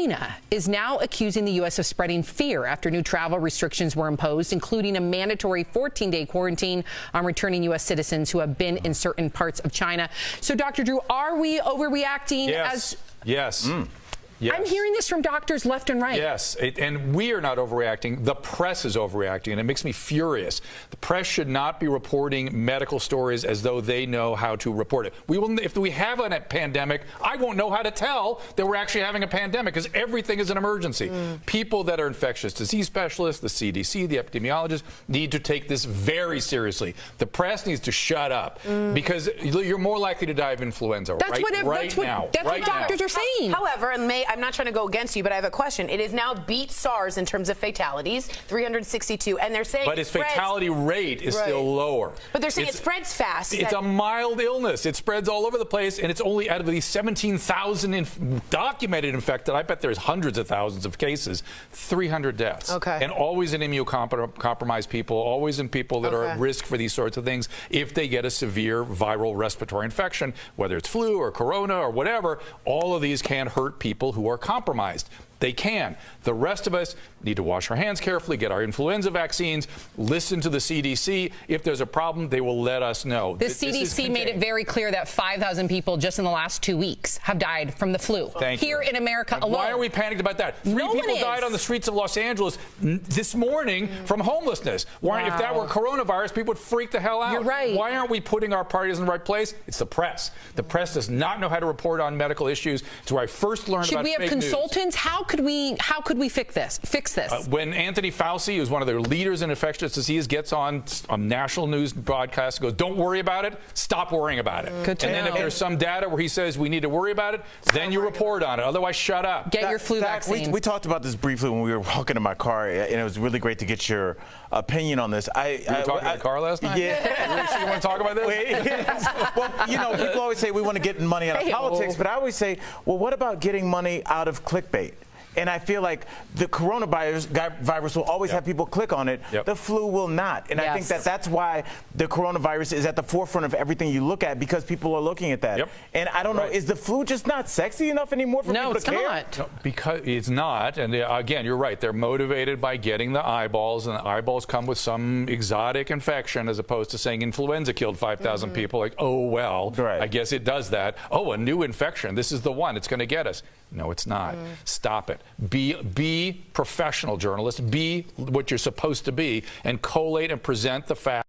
China is now accusing the U.S. of spreading fear after new travel restrictions were imposed, including a mandatory 14-day quarantine on returning U.S. citizens who have been in certain parts of China. So, Dr. Drew, are we overreacting? Yes. Yes. Yes. I'm hearing this from doctors left and right. Yes, and we are not overreacting. The press is overreacting, and it makes me furious. The press should not be reporting medical stories as though they know how to report it. We will, if we have a pandemic, I won't know how to tell that we're actually having a pandemic because everything is an emergency. People that are infectious disease specialists, the CDC, the epidemiologists, need to take this very seriously. The press needs to shut up because you're more likely to die of influenza That's what doctors are saying. However, I'm not trying to go against you, but I have a question. It is now beat SARS in terms of fatalities, 362, and they're saying but its fatality rate is still lower. But they're saying it spreads fast. It's a mild illness. It spreads all over the place, and it's only out of these 17,000 documented infected. I bet there's hundreds of thousands of cases, 300 deaths. Okay. And always in immunocompromised people, always in people that are at risk for these sorts of things if they get a severe viral respiratory infection, whether it's flu or corona or whatever. All of these can hurt people who are compromised. They can. The rest of us need to wash our hands carefully, get our influenza vaccines, listen to the CDC. If there's a problem, they will let us know. The CDC made it very clear that 5,000 people just in the last 2 weeks have died from the flu here in America alone. Why are we panicked about that? Three people died on the streets of Los Angeles this morning from homelessness. Why, if that were coronavirus, people would freak the hell out. You're right. Why aren't we putting our priorities in the right place? It's the press. The press does not know how to report on medical issues. It's where I first learned about fake news. Should we have consultants? How could we fix this? When Anthony Fauci, who's one of the leaders in infectious disease, gets on a national news broadcast and goes, "Don't worry about it. Stop worrying about it." Good to know. And then if there's some data where he says we need to worry about it, then you report on it. Otherwise, shut up. Get your flu vaccine. We talked about this briefly when we were walking in my car, and it was really great to get your opinion on this. You were talking in the car last night? Yeah. You want to talk about this? Well, you know, people always say we want to get money out of politics, but I always say, well, what about getting money out of clickbait? And I feel like the coronavirus will always have people click on it. The flu will not. And I think that's why the coronavirus is at the forefront of everything you look at, because people are looking at that. And I don't know, is the flu just not sexy enough anymore for people to care? No, it's not. No, because it's not. And again, you're right. They're motivated by getting the eyeballs, and the eyeballs come with some exotic infection as opposed to saying influenza killed 5,000 people. Like, oh, well, I guess it does that. Oh, a new infection. This is the one. It's going to get us. No, it's not. Stop it. Be professional journalists. Be what you're supposed to be, and collate and present the facts.